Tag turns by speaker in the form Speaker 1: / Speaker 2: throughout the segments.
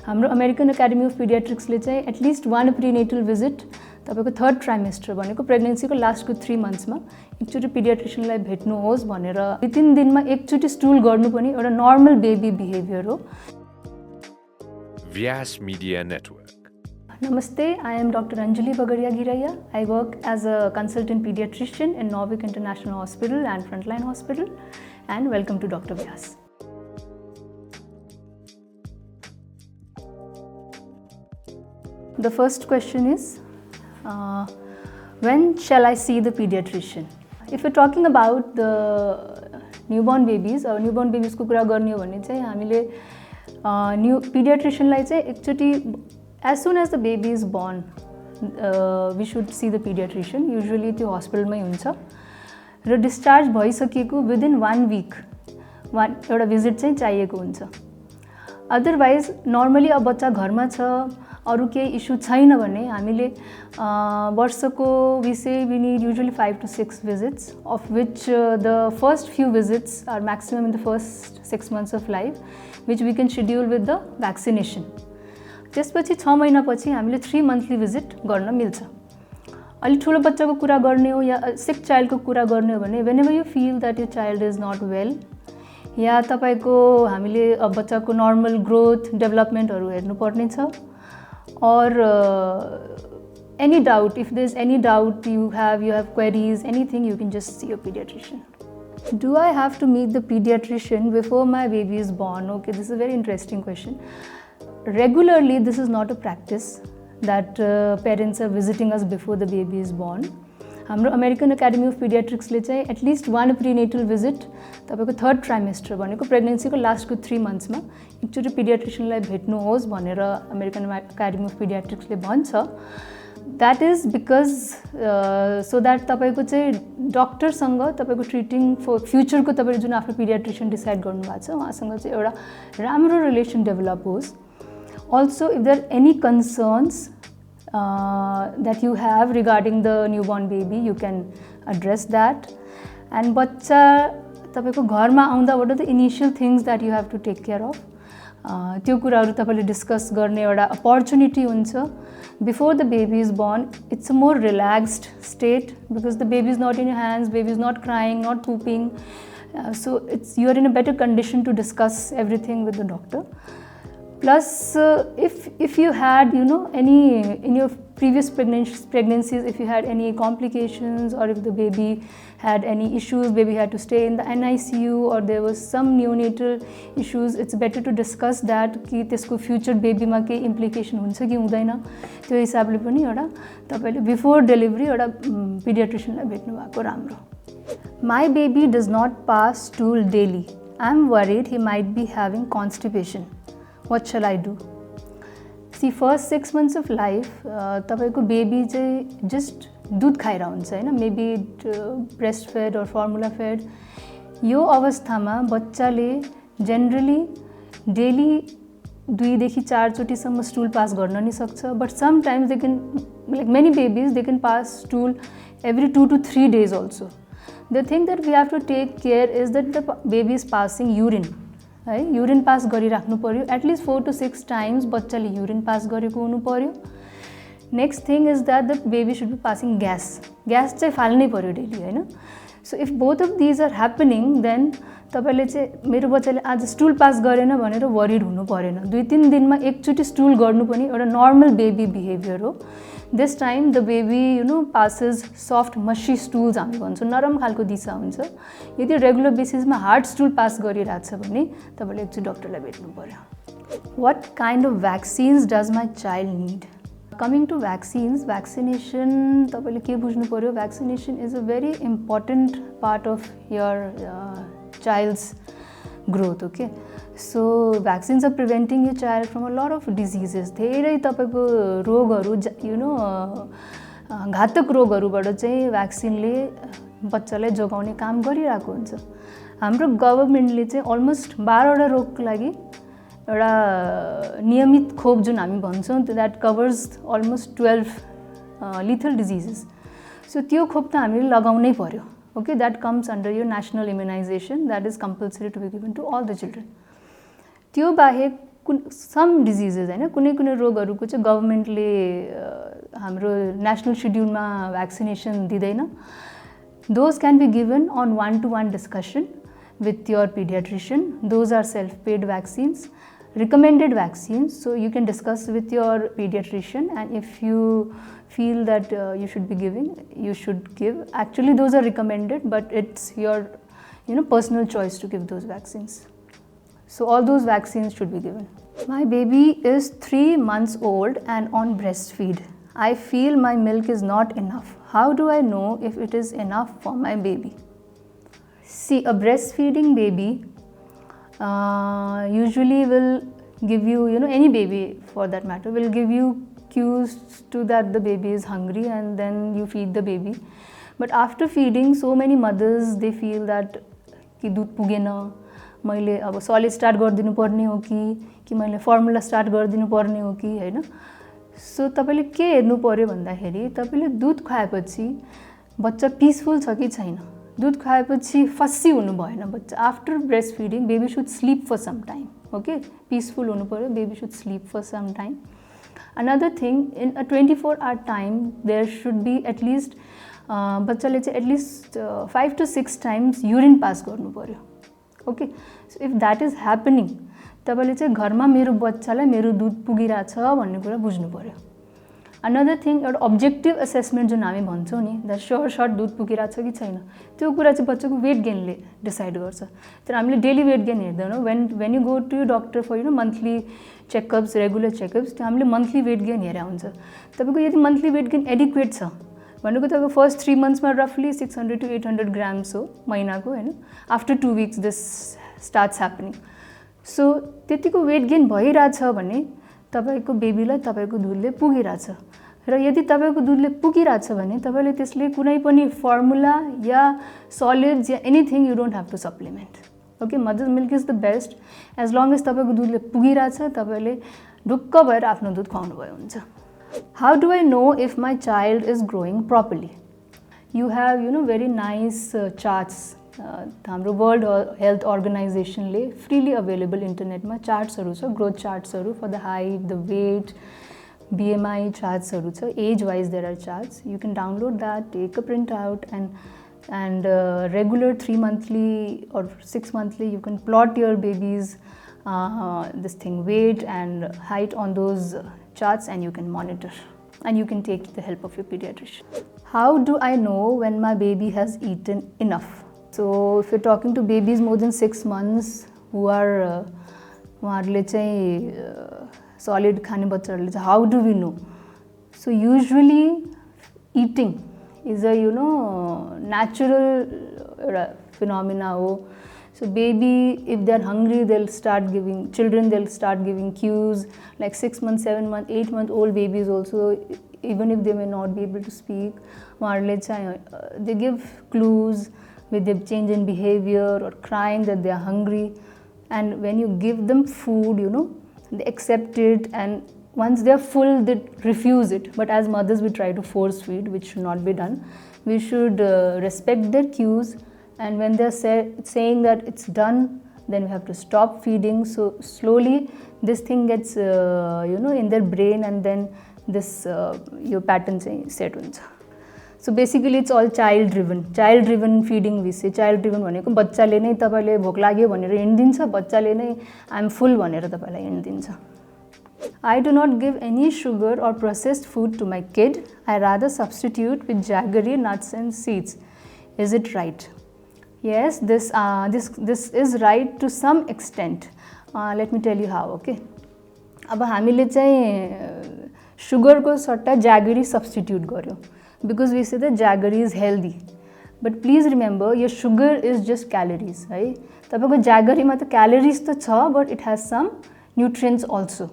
Speaker 1: हाम्रो American academy of पिडियाट्रिक्सले चाहिँ at least 1 prenatal visit तपाईको 3rd ट्राइमेस्टर भनेको प्रेग्नेन्सीको लास्टको 3 मन्थ्समा एकचोटि पिडियाट्रिशियनलाई भेट्नुहोस् भनेर 2-3 दिनमा एकचोटि स्टूल गर्नु पनि एउटा नर्मल बेबी बिहेभियर हो।
Speaker 2: Vyasa Media Network.
Speaker 1: Namaste, I am Dr. Anjali Bagaria Ghiraiya. I work as a Consultant Pediatrician in Norwich International Hospital and Frontline Hospital, and welcome to Dr. Vyasa. The first question is, when shall I see the pediatrician? If you're talking about the newborn babies or newborn babies को कुरा गर्ने हो भने चाहिँ हामीले pediatrician लाई चाहिँ एकचोटि as soon as the baby is born we should see the pediatrician. Usually त्यो हस्पिटलमै हुन्छ र डिस्चार्ज भइसकेको within 1 week एउटा भिजिट चाहिँ चाहिएको हुन्छ। अदरवाइज नर्मली अब बच्चा घरमा छ अरु केही इश्यू छैन भने हामीले वर्षको we say we need usually 5 to 6 visits, of which the first few visits are maximum in the first 6 months of life, which we can schedule with the vaccination. त्यसपछि 6 महिनापछि हामीले 3 monthly visit गर्न मिल्छ। अलि ठुलो बच्चाको कुरा गर्ने हो या sick child को कुरा गर्ने हो भने whenever you feel that your child is not well या तपाईको हामीले बच्चाको normal growth development हरु हेर्नु पर्ने छ, or any doubt, if there's any doubt you have queries, anything, you can just see a pediatrician. Do I have to meet the pediatrician before my baby is born? Okay, this is a very interesting question. Regularly, this is not a practice that parents are visiting us before the baby is born. हाम्रो American academy of पिडियाट्रिक्सले चाहिँ at least 1 prenatal visit तपाईको 3rd trimester भनेको प्रेग्नेन्सीको लास्टको 3 मन्थ्समा एकचोटि पिडियाट्रिशियनलाई भेट्नुहोस् भनेर American academy of पिडियाट्रिक्सले भन्छ। That is because so that तपाईको चाहिँ डक्टरसँग तपाईको ट्रिटिङ फर फ्युचरको तपाईले जुन आफ्नो पिडियाट्रिशियन डिसाइड गर्नुभएको छ उहाँसँग चाहिँ एउटा राम्रो रिलेसन डेभलप होस्। Also if there any concerns that you have regarding the newborn baby, you can address that. And बच्चा तपाईको घरमा आउँदा what are the initial things that you have to take care of? त्यो कुराहरु तपाईले discuss गर्ने एउटा अपर्च्युनिटी हुन्छ। Before the baby is born, it's a more relaxed state because the baby is not in your hands, baby is not crying, not pooping, so you are in a better condition to discuss everything with the doctor. Plus, if you had, any in your previous pregnancies, if you had any complications or if the baby had any issues, baby had to stay in the NICU or there was some neonatal issues, it's better to discuss that कि त्यसको future baby मा के implication हुन्छ कि हुँदैन। त्यो हिसाबले पनि एउटा तपाईले before delivery एउटा pediatrician लाई भेट्नु भएको राम्रो। My baby does not pass stool daily. I'm worried he might be having constipation. What shall I do? See, first 6 months of life, तपाईको बेबी चाहिँ just दूध खाइरा हुन्छ हैन, maybe breast fed or formula fed. यो अवस्थामा बच्चाले generally daily 2 देखि 4 चोटीसम्म stool pass गर्न नि सक्छ, but sometimes they can, like many babies, they can pass stool every 2 to 3 days also. The thing that we have to take care is that the baby is passing urine. है, urine pass गरिराख्नु पर्यो at least 4 to 6 times बच्चाले urine pass गरेको हुनु पर्यो। Next thing is that the baby should be passing gas चाहिँ फाल्नै पर्यो डेली हैन। So if both of these are happening then तपाईले चाहिँ मेरो बच्चाले आज स्टूल पास गरेन भनेर वरिड हुनु परेन। 2-3 दिनमा एकचोटी स्टूल गर्नु पनि एउटा नर्मल बेबी बिहेभियर हो। This time the baby passes soft mushy stools हामी भन्छौँ, नरम खालको दिशा हुन्छ। यदि रेगुलर बेसिसमा हार्ड स्टूल पास गरिरहेको छ भने तपाईले एकचोटी डक्टरलाई भेट्नु पर्यो। What kind of vaccines does my child need? Coming to vaccines, vaccination तपाईले के बुझ्नु पर्यो, vaccination is a very important part of your child's growth. Okay, so vaccines are preventing your child from a lot of diseases. धेरै तपाईको रोगहरु घातक रोगहरुबाट चाहिँ भ्याक्सिनले बच्चालाई जोगाउने काम गरिरहेको हुन्छ। हाम्रो गभर्नमेन्टले चाहिँ अलमोस्ट 12 वटा रोगको लागि एउटा नियमित खोप जुन हामी भन्छौँ that covers almost 12 lethal diseases. So त्यो खोप त हामीले लगाउनै पर्यो। Okay, that comes under your national immunization that is compulsory to be given to all the children. त्यो बाहेक सम डिजिजेस हैन कुनै कुनै रोगहरुको चाहिँ गभर्नमेन्टले हाम्रो नेशनल शेड्युलमा भ्याक्सिनेसन दिदैन those can be given on one-to-one discussion with your pediatrician. Those are self-paid vaccines, recommended vaccines, so you can discuss with your pediatrician, and if you feel that you should be giving, you should give. Actually those are recommended, but it's your personal choice to give those vaccines. So all those vaccines should be given. My baby is 3 months old and on breastfeed. I feel my milk is not enough. How do I know if it is enough for my baby? See, a breastfeeding baby usually will give you, any baby for that matter, will give you cues to that the baby is hungry, and then you feed the baby. But after feeding, so many mothers, they feel that कि दूध पुगेन, मैले अब solid start गरिदिनु पर्ने हो कि मैले फर्मुला स्टार्ट गरिदिनु पर्ने हो कि हैन. सो तपाईले के हेर्नु पर्यो भन्दाखेरि तपाईले दुध खुवाएपछि बच्चा पिसफुल छ कि छैन. दुध खुवाएपछि फस्सी हुनु भएन बच्चा. After breast feeding baby should sleep for some time. Okay, peaceful हुनु पर्यो, baby should sleep for some time. Another thing, in a 24 hour time there should be at least बच्चाले चाहिँ एटलिस्ट 5 to 6 times युरिन पास गर्नु पर्यो. Okay, so if that is happening तपाईले चाहिँ घरमा मेरो बच्चालाई मेरो दुध पुगिरहेछ भन्ने कुरा बुझ्नु पर्यो. अनदर थिङ, एउटा अब्जेक्टिभ असेसमेन्ट जुन हामी भन्छौँ नि, द सर्ट दुध पुगिरहेछ कि छैन, त्यो कुरा चाहिँ बच्चाको वेट गेनले डिसाइड गर्छ. तर हामीले डेली वेट गेन हेर्दैनौँ. When you go to doctor for monthly checkups, regular checkups, त्यो हामीले मन्थली वेट गेन हेरेर हुन्छ. तपाईँको यदि मन्थली वेट गेन एडिक्वेट छ भनेको तपाईँको फर्स्ट 3 monthsमा रफली 600 to 800 grams हो महिनाको हैन. After 2 weeks this starts happening. So त्यतिको वेट गेन भइरहेछ भने तपाईको बेबीलाई तपाईको दुधले पुगिरहेछ. र यदि तपाईको दुधले पुगिरहेछ भने तपाईले त्यसले कुनै पनि फर्मुला या सलिड्स या anything you don't have to supplement. Okay, mother's milk is the best. As long as तपाईको दुधले पुगिरहेछ तपाईले ढुक्क भएर आफ्नो दुध खुवाउनु भयो हुन्छ. How do I know if my child is growing properly? You have very nice charts. हाम्रो वर्ल्ड हेल्थ अर्गनाइजेसनले फ्रीली अवेलेबल इन्टरनेटमा चार्ट्सहरू छ, ग्रोथ चार्ट्सहरू for the height, the weight, BMI चार्ट्सहरू छ. Age wise there are charts. You can download that, take a print out, and regular 3 monthly or 6 monthly you can plot your baby's this thing weight and height on those charts, and you can monitor, and you can take the help of your pediatrician. How do I know when my baby has eaten enough? So if you're talking to babies more than 6 months who are solid खाने बच्चाहरुले चाहिँ, how do we know? So usually eating is a natural phenomena. So baby, if they're hungry, they'll start giving cues. Like 6 months, 7 months, 8 month old babies also, even if they may not be able to speak, they give clues with their change in behavior or crying that they are hungry. And when you give them food, they accept it, and once they are full, they refuse it. But as mothers, we try to force feed, which should not be done. We should respect their cues, and when they are saying that it's done, then we have to stop feeding. So slowly this thing gets in their brain, and then this your pattern set huncha. So basically it's all child driven feeding. We say child driven भनेको बच्चाले नै तपाईले भोक लाग्यो भनेर हिँड्दिन्छ, बच्चाले नै I'm full भनेर तपाईलाई हिँड्दिन्छ. I do not give any sugar or processed food to my kid. I rather substitute with jaggery, nuts and seeds. Is it right? Yes, this is right to some extent. Let me tell you how. Okay. अब हामीले चाहिँ sugar को सट्टा jaggery substitute गर्यो, because we say that jaggery is healthy. But please remember, your sugar is just calories, है. तपाईको jaggery मा त calories त छ, but it has some nutrients also.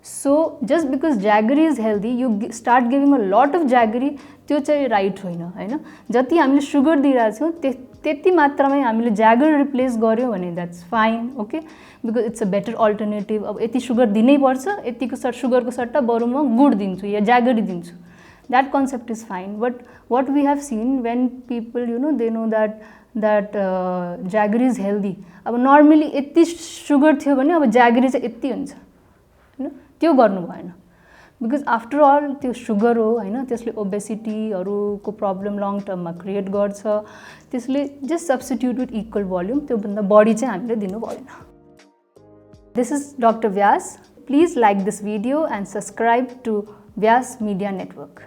Speaker 1: So just because jaggery is healthy, you start giving a lot of jaggery, त्यो चाहिँ right होइन, हैन. जति हामीले sugar दिइराछौं त्यति मात्रामै हामीले jaggery replace गर्यो भने that's fine, okay, because it's a better alternative. अब यति sugar दिनै पर्छ, यतिको sugar को सट्टा बरु म गुड दिन्छु या jaggery दिन्छु. That concept is fine. But what we have seen, when people they know that jaggery is healthy, अब normally यति sugar थियो भने अब jaggery चाहिँ यति हुन्छ. त्यो गर्नु भएन बिकज आफ्टर अल त्यो सुगर हो हैन, त्यसले ओबेसिटीहरूको प्रब्लम लङ टर्ममा क्रिएट गर्छ, त्यसले just substitute with equal volume, त्योभन्दा बढी चाहिँ हामीले दिनु भएन। This is doctor Vyas. Please like this video and subscribe to Vyasa Media Network.